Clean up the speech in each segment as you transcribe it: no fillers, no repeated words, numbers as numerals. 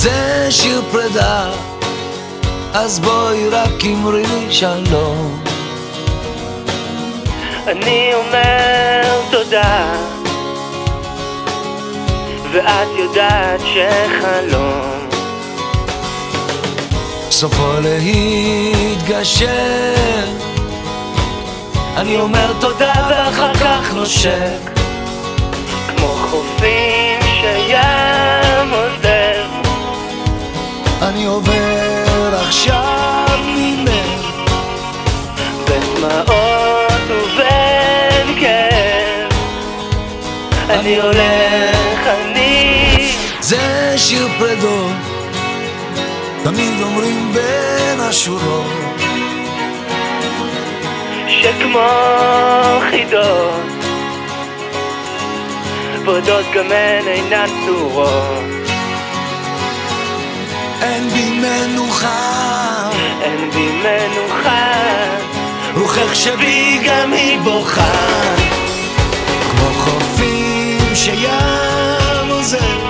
זה שיר פרידה, אז בואי רק אמרי לי שלום. אני אומר תודה, ואת יודעת שחלום סופו להתגשר. אני אומר תודה ואחר כך נושק, כמו חופים שים עוזב. אני עובר עכשיו ממך בדמעות ובין כאב. אני הולך, אני זה שיר פרדות, תמיד אומרים בין השורות, שכמו חידות ורדות גם הן אינן צורות. אין בי מנוחה, אין בי מנוחה, רוחך שבי גם היא בוכה, כמו חופים שים עוזב.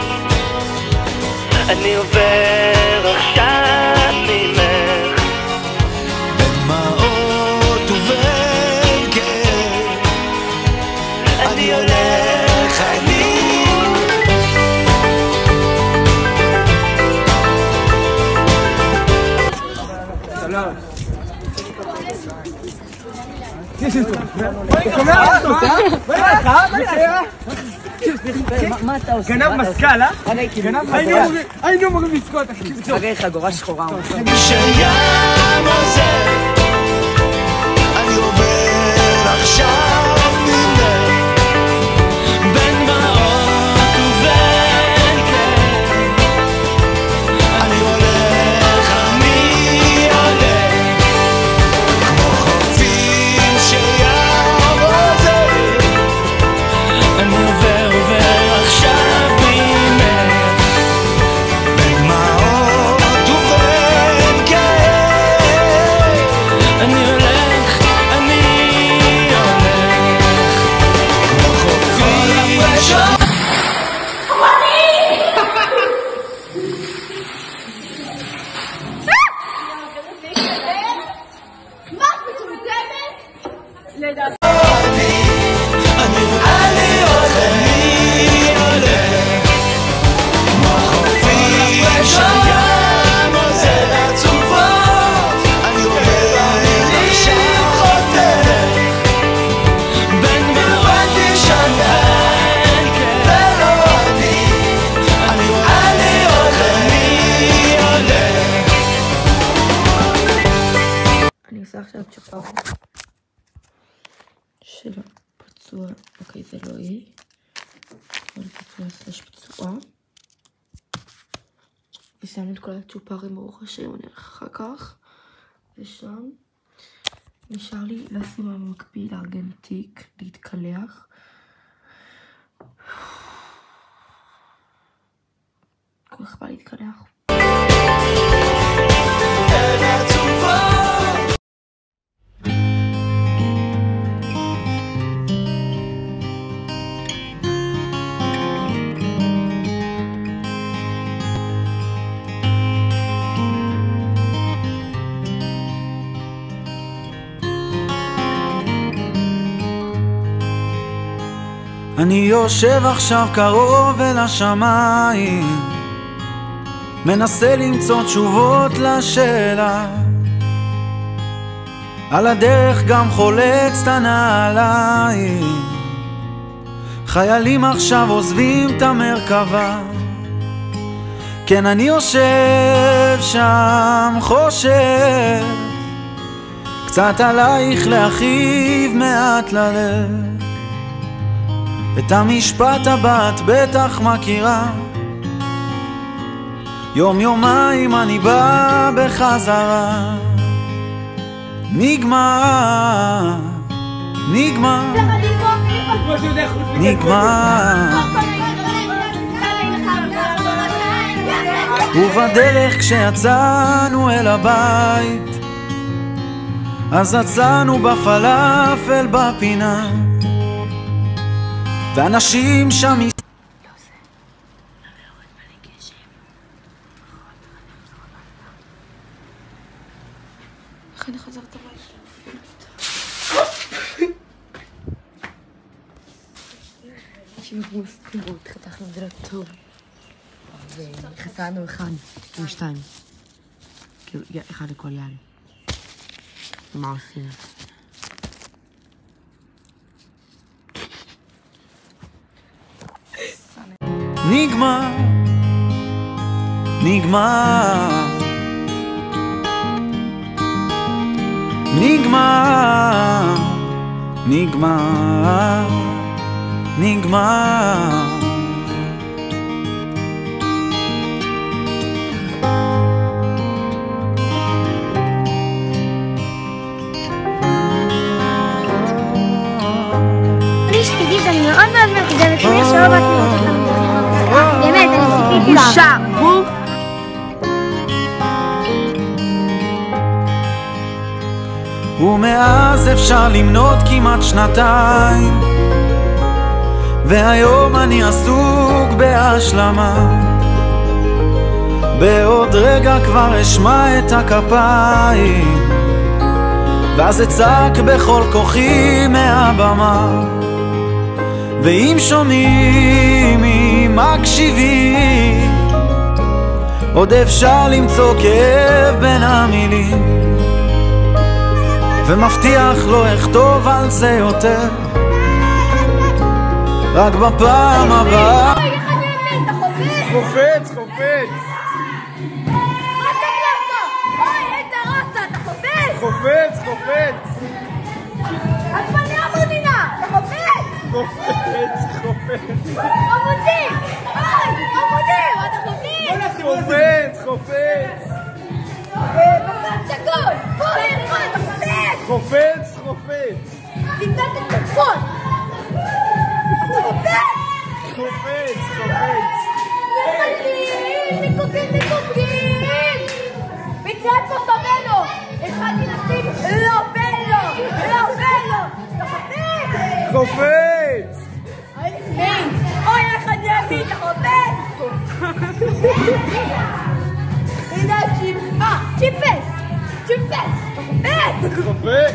אני עובר עכשיו ממך בדמעות ובין כאב. אני הולך, אני מה אתה עושה? גנב מסקל, אה? היינו אמורים לזכות, אחי. הרי חגורה שחורה. שים עוזב, אני עובר עכשיו ממך בין דמעות ובין כאב. אני הולך, אני הולך, כמו חופים שים עוזב. אני עובר עכשיו ממך בין דמעות ובין כאב. אני הולך, כמו חופים שים. אני עושה עכשיו צ'פר של הפצוע. אוקיי, זה לא היא, אבל פצוע סלש פצועה. ושם את כל הצ'ופרים ברוך השם, אני הולך אחר כך ושם נשאר לי לשים במקביל לארגן תיק, להתקלח. כל כך בא להתקלח. אני יושב עכשיו קרוב אל השמיים, מנסה למצוא תשובות לשאלה. על הדרך גם חולץ את הנעליים, חיילים עכשיו עוזבים את המרכבה. כן, אני יושב שם חושב קצת עלייך להכאיב מעט ללב. את המשפט הבא את בטח מכירה, יום יומיים אני בא בחזרה. נגמר, נגמר, נגמר. ובדרך כשיצאנו אל הבית, אז עצרנו בפלאפל בפינה, ואנשים שם אני חזרת הביתה. שימו ספירות, חתכנו את זה לא טוב. וחסרנו אחד עם 2. כאילו, אחד לכל יד. ומה עושים? נגמר, נגמר, נגמר, נגמר, נגמר. תגיד, אני מאוד מאוד מאכזבת ממך שלא באת לראות אותם. באמת, אני ציפיתי לך. בושה, בוא. ומאז אפשר למנות כמעט 2 והיום אני עסוק בהשלמה. בעוד רגע כבר אשמע את הכפיים ואז אצעק בכל כוחי מהבמה. ואם שומעים, אם מקשיבים, עוד אפשר למצוא כאב בין המילים, ומבטיח לא אכתוב על זה יותר, רק בפעם הבאה. חופץ, חופץ! מה אתה קלטה? אוי, איזה רסה, אתה חופץ! חופץ, חופץ! עצמני עמודינה, אתה חופץ! חופץ, חופץ! עמודי! אוי, עמודי, אתה חופץ! חופץ, חופץ! בקר שגול! בואי, אתה חופץ! חופץ, חופץ! תתנת את תקפות! אתה חופץ! חופץ, חופץ! ניקוקים, ניקוקים! בקריאת פורטובלו! התחלתי לשים לא בלו! לא בלו! אתה חופץ! חופץ! אוי, איך אני אביא, אתה חופץ! הנה צ'יפס! צ'יפס! אתה חופץ! חופץ!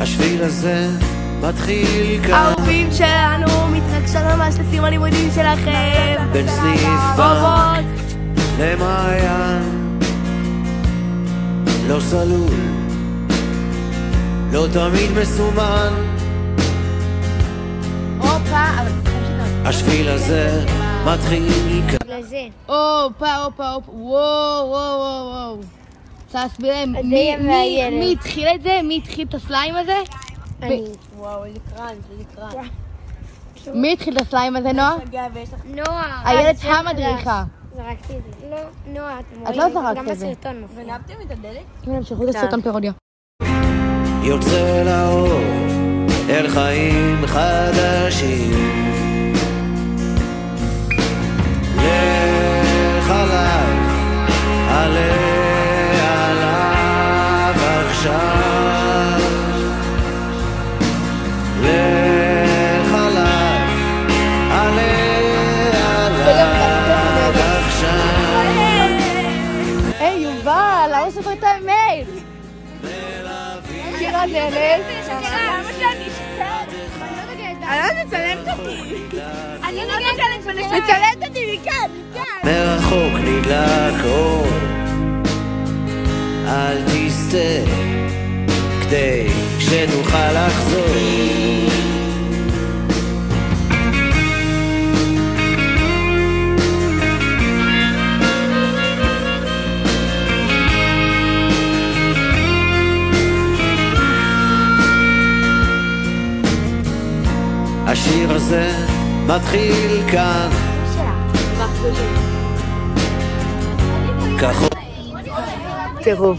השביל הזה מתחיל כאן האהובים שלנו מתרגשות ממש לסיום הלימודים שלכם. בין סניף בנק למעיין, לא סלול, לא תמיד מסומן. השביל הזה מתחיל כאן. הופה, וואו. תסביר להם, מי התחיל את זה? מי התחיל את הסליים הזה? וואו, איזה קרן, איזה קרן. מי התחיל את הסליים הזה, נועה? נועה. איילת המדריכה. זרקתי את זה. לא, נועה, אתם רואים? את לא זרקת גם את זה. בסרטון מופיע. גנבתם את הדלק? כן, המשכו את הסרטון פרודיה. יוצא לאור אל חיים חדשים, לך עליי, עליו עכשיו, לך עליי, עליו עכשיו. היי יובל, למה ספר את האמת? שירה נהנית? למה שאני אשתת? אני לא מצלמת אותי. אני לא מצלמת אותי מכאן. מרחוק נדלק אור, אל תסתה כדי שתוכל לחזור. מתחיל כאן כחול טירוף.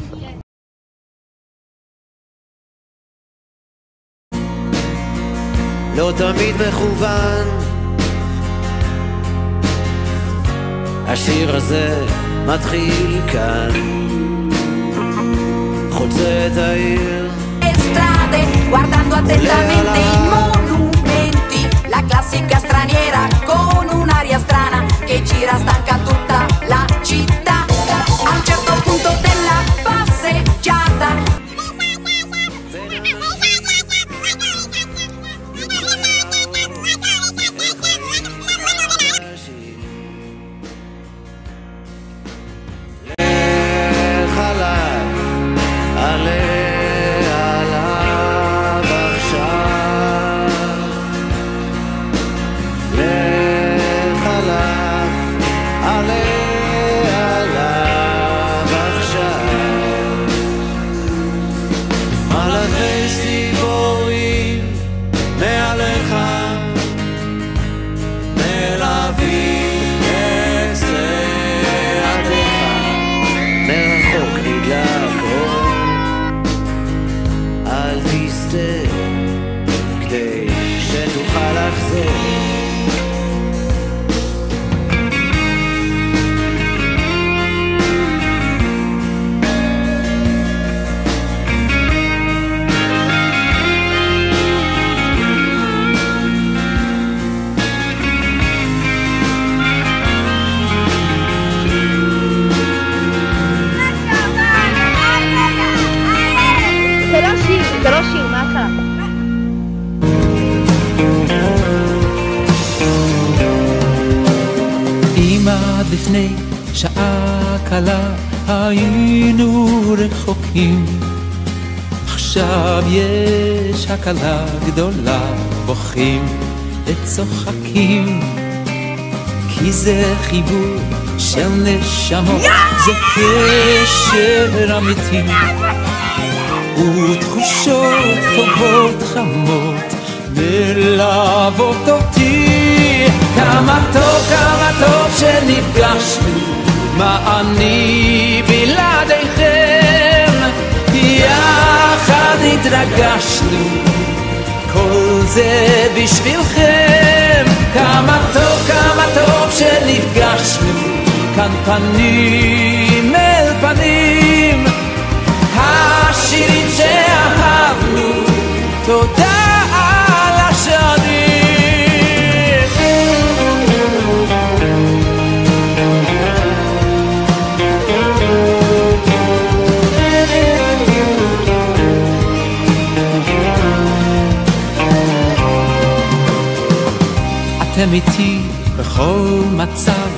לא תמיד מכוון השיר הזה מתחיל כאן חוצה את העיר strade guardando attentamente i monumenti la classica straniera con un'aria strana che gira stanca tutta la città a un certo punto della passeggiata לפני שעה קלה היינו רחוקים עכשיו יש הקלה גדולה בוכים וצוחקים כי זה חיבור של נשמות זה קשר אמיתי ותחושות טובות חמות מלוות אותי כמה טוב שנפגשנו מה אני בלעדיכם יחד התרגשנו כל זה בשבילכם כמה טוב שנפגשנו כאן פנים אל פנים השירים שאהבנו תודה על השנים אתם איתי בכל מצב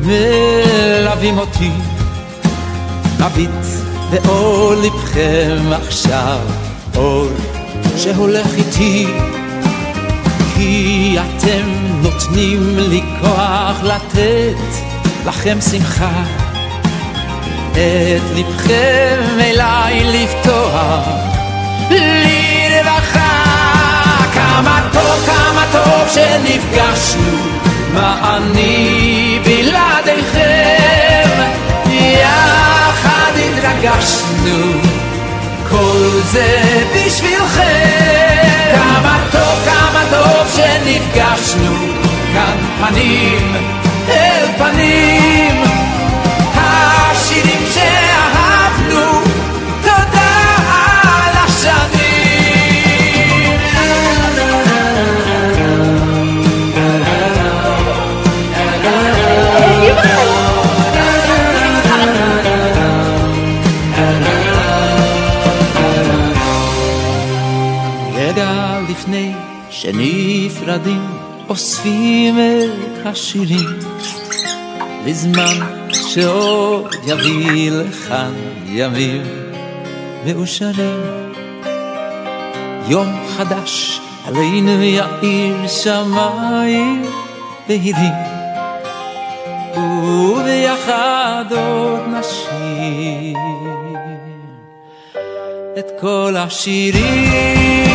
מלווים אותי מביט באור לבכם עכשיו אור שהולך איתי כי אתם נותנים לי כוח לתת לכם שמחה את לבכם אליי לפתוח לי רווחה כמה טוב שנפגשנו מה אני בלעדיכם יחד התרגשנו כל זה בשבילכם כמה טוב שנפגשנו כאן פנים אל פנים השירים שאהבנו תודה על השנים רגע לפני שנפרדים אוספים את השירים לזמן שעוד יביא לכאן ימים מאושרים יום חדש עלינו יאיר שמיים בהירים וביחד עוד נשיר את כל השירים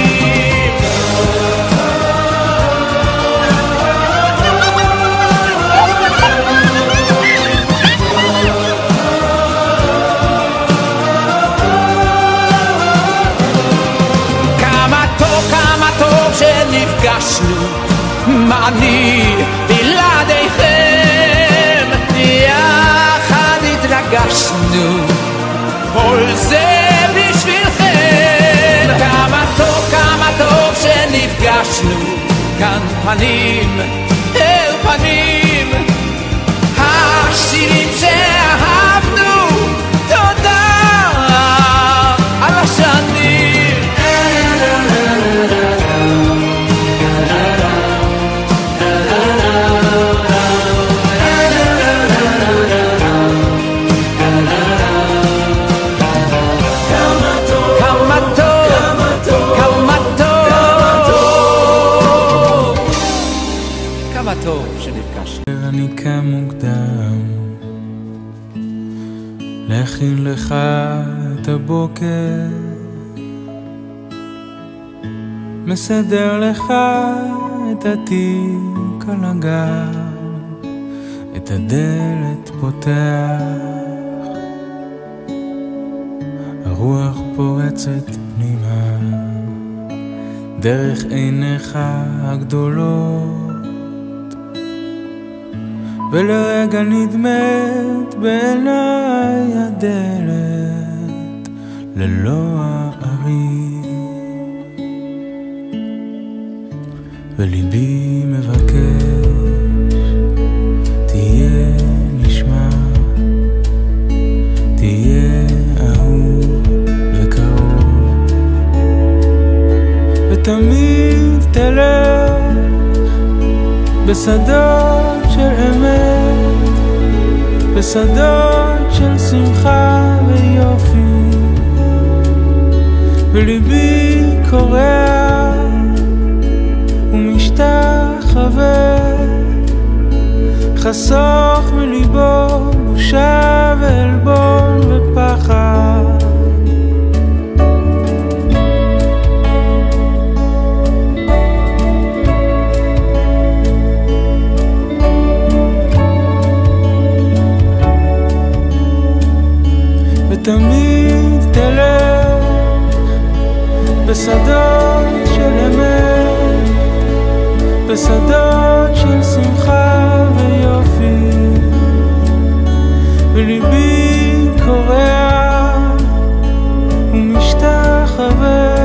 פנים אל פנים, השירים שאהבנו, תודה על השנים. כמה טוב שנפגשנו. אני קם מוקדם להכין לך את הבוקר, מסדר לך את התיק על הגב, את הדלת פותח, הרוח פורצת פנימה דרך עיניך הגדולות, ולרגע נדמת בעיניי הדלת ללא הערים, וליבי מבקש תהיה נשמע, תהיה אהוב וקרוב, ותמיד תלך בשדות של אמת, בשדות של שמחה ויופי, וליבי קורע ומשתחווה, חסוך מליבו בושה ועלבון ופחד, תמיד תלך בשדות של אמת, בשדות של שמחה ויופי, וליבי קורע ומשתחווה,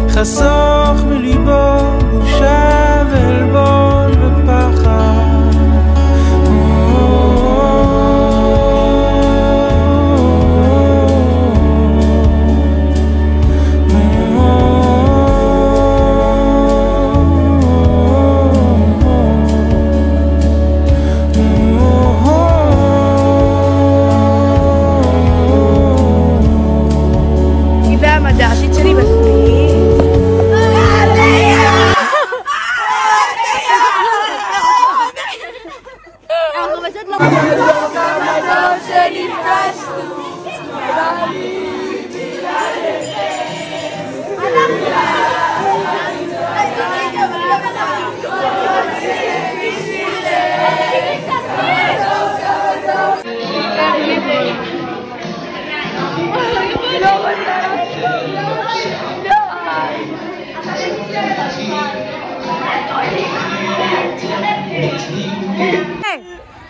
חסוך מליבו בושה ועלבון ופחד. הדעשית שלי בסניף. אנחנו פשוט לא כמדות שנפגשנו בליבי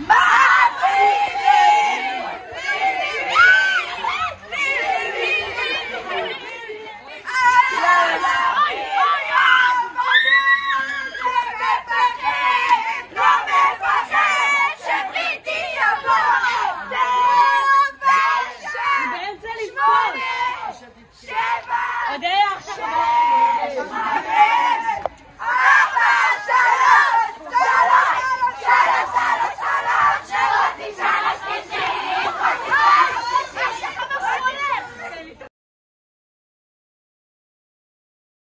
מה?